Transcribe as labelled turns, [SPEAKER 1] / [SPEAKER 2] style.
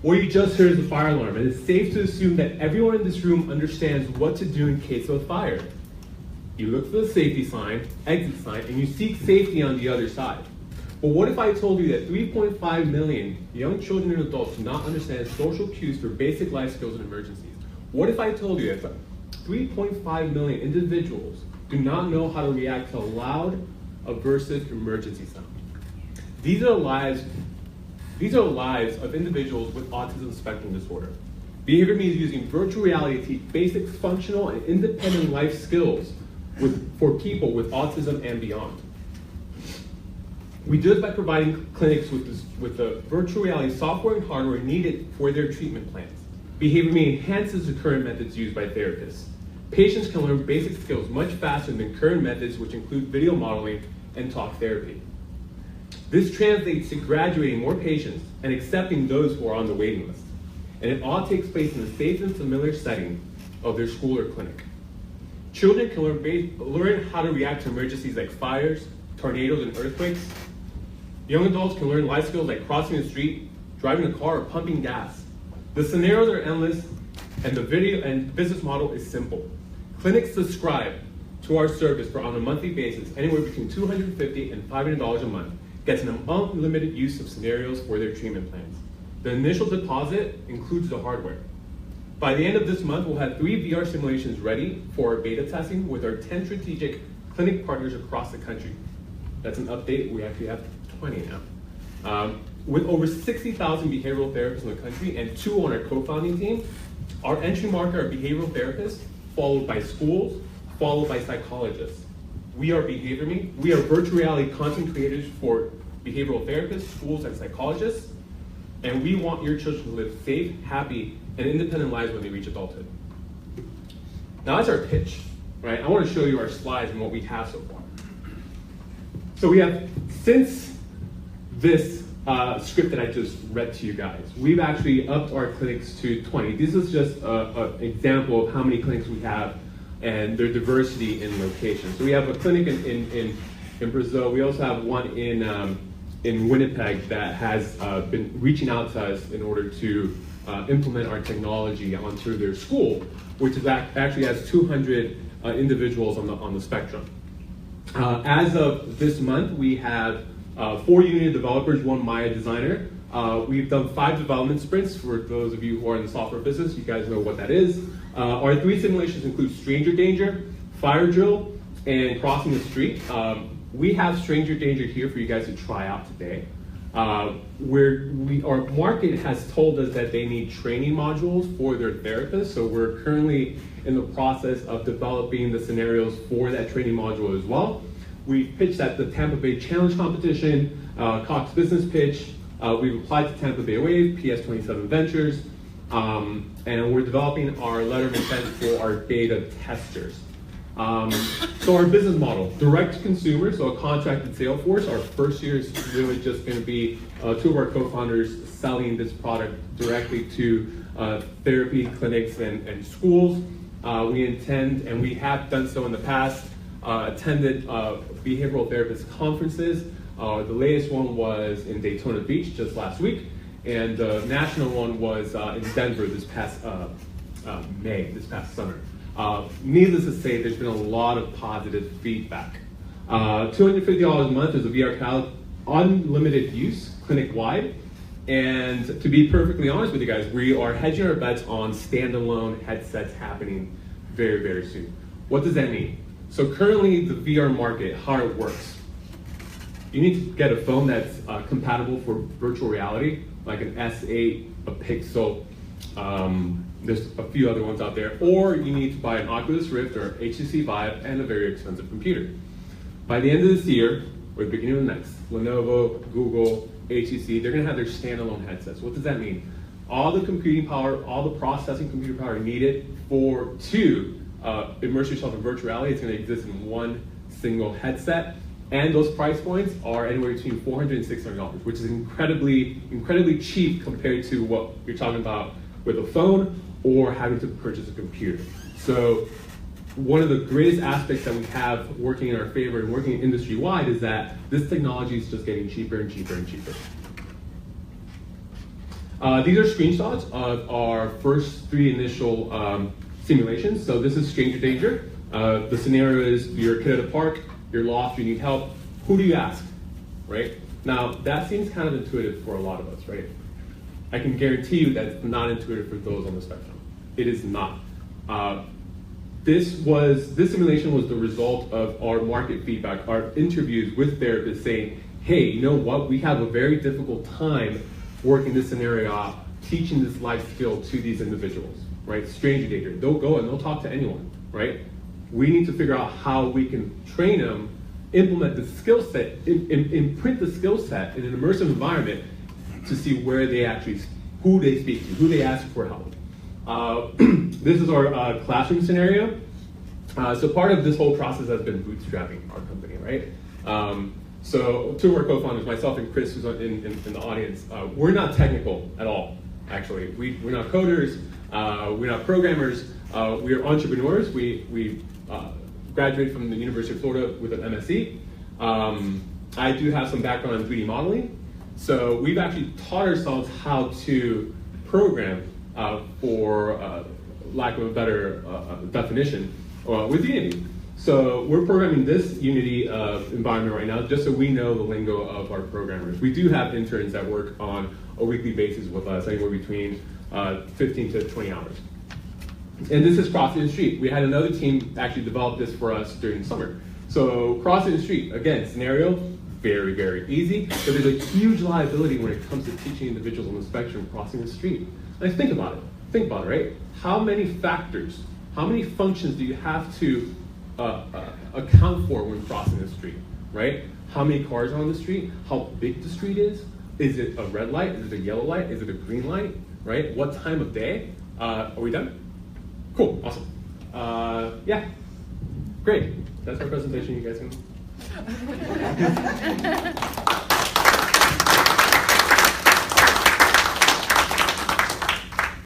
[SPEAKER 1] What you just heard is the fire alarm, and it's safe to assume that everyone in this room understands what to do in case of a fire. You look for the safety sign, exit sign, and you seek safety on the other side. But what if I told you that 3.5 million young children and adults do not understand social cues for basic life skills in emergencies? What if I told you that 3.5 million individuals do not know how to react to a loud, aversive emergency sound? These are lives of individuals with autism spectrum disorder. BehaviorMe is using virtual reality to teach basic functional and independent life skills for people with autism and beyond. We do it by providing clinics with the virtual reality software and hardware needed for their treatment plans. BehaviorMe enhances the current methods used by therapists. Patients can learn basic skills much faster than current methods, which include video modeling and talk therapy. This translates to graduating more patients and accepting those who are on the waiting list. And it all takes place in a safe and familiar setting of their school or clinic. Children can learn how to react to emergencies like fires, tornadoes, and earthquakes. Young adults can learn life skills like crossing the street, driving a car, or pumping gas. The scenarios are endless, and the video and business model is simple. Clinics subscribe to our service on a monthly basis, anywhere between $250 and $500 a month, gets an unlimited use of scenarios for their treatment plans. The initial deposit includes the hardware. By the end of this month, we'll have 3 VR simulations ready for our beta testing with our 10 strategic clinic partners across the country. That's an update. We actually have 20 now. With over 60,000 behavioral therapists in the country and 2 on our co-founding team, our entry market are behavioral therapists, followed by schools, followed by psychologists. We are BehaviorMe. We are virtual reality content creators for behavioral therapists, schools, and psychologists. And we want your children to live safe, happy, and independent lives when they reach adulthood. Now that's our pitch, right? I want to show you our slides and what we have so far. So we have, since this script that I just read to you guys, we've actually upped our clinics to 20. This is just an example of how many clinics we have and their diversity in location. So we have a clinic in Brazil. We also have one in Winnipeg that has been reaching out to us in order to implement our technology onto their school, which is actually has 200 individuals on the spectrum. As of this month, we have 4 Unity developers, 1 Maya designer. We've done 5 development sprints. For those of you who are in the software business, you guys know what that is. Our 3 simulations include stranger danger, fire drill, and crossing the street. We have stranger danger here for you guys to try out today. Our market has told us that they need training modules for their therapists, so we're currently in the process of developing the scenarios for that training module as well. We pitched at the Tampa Bay Challenge competition, Cox Business Pitch. We've applied to Tampa Bay Wave, PS27 Ventures, and we're developing our letter of intent for our beta testers. So our business model, direct to consumer, so a contracted sales force. Our first year is really just going to be 2 of our co-founders selling this product directly to therapy clinics and schools. We intend, and we have done so in the past, attended behavioral therapist conferences. The latest one was in Daytona Beach just last week, and the national one was in Denver this past this past summer. Needless to say, there's been a lot of positive feedback. $250 a month is a VR cloud, unlimited use, clinic-wide. And to be perfectly honest with you guys, we are hedging our bets on standalone headsets happening very, very soon. What does that mean? So currently, the VR market, how it works, you need to get a phone that's compatible for virtual reality, like an S8, a Pixel, there's a few other ones out there, or you need to buy an Oculus Rift or HTC Vive and a very expensive computer. By the end of this year, or the beginning of the next, Lenovo, Google, HTC, they're gonna have their standalone headsets. What does that mean? All the computing power, all the processing computer power needed to immerse yourself in virtual reality, it's gonna exist in one single headset. And those price points are anywhere between $400 and $600, which is incredibly cheap compared to what you're talking about with a phone or having to purchase a computer. So one of the greatest aspects that we have working in our favor and working industry-wide is that this technology is just getting cheaper and cheaper and cheaper. These are screenshots of our first 3 initial simulations. So this is stranger danger. The scenario is you're a kid at a park, you're lost, you need help. Who do you ask, right? Now, that seems kind of intuitive for a lot of us, right? I can guarantee you that it's not intuitive for those on the spectrum. It is not. This simulation was the result of our market feedback, our interviews with therapists saying, hey, you know what, we have a very difficult time working this scenario out, teaching this life skill to these individuals, right? Stranger danger, they'll go and they'll talk to anyone, right? We need to figure out how we can train them, implement the skill set, imprint the skill set in an immersive environment to see where they actually, who they speak to, who they ask for help. This is our classroom scenario. So part of this whole process has been bootstrapping our company, right? So 2 of our co-founders, myself and Chris, who's in the audience, we're not technical at all, actually. We're not coders, we're not programmers, we're entrepreneurs. We graduated from the University of Florida with an MSc. I do have some background in 3D modeling. So we've actually taught ourselves how to program, for lack of a better definition, with Unity. So we're programming this Unity environment right now just so we know the lingo of our programmers. We do have interns that work on a weekly basis with us, anywhere between 15 to 20 hours. And this is Crossing the Street. We had another team actually develop this for us during the summer. So Crossing the Street, again, scenario, very, very easy, but there's a huge liability when it comes to teaching individuals on the spectrum crossing the street. Like, think about it, right? How many factors, how many functions do you have to account for when crossing the street, right? How many cars are on the street? How big the street is? Is it a red light? Is it a yellow light? Is it a green light, right? What time of day? Are we done? Cool, awesome. Yeah, great. That's our presentation, you guys can.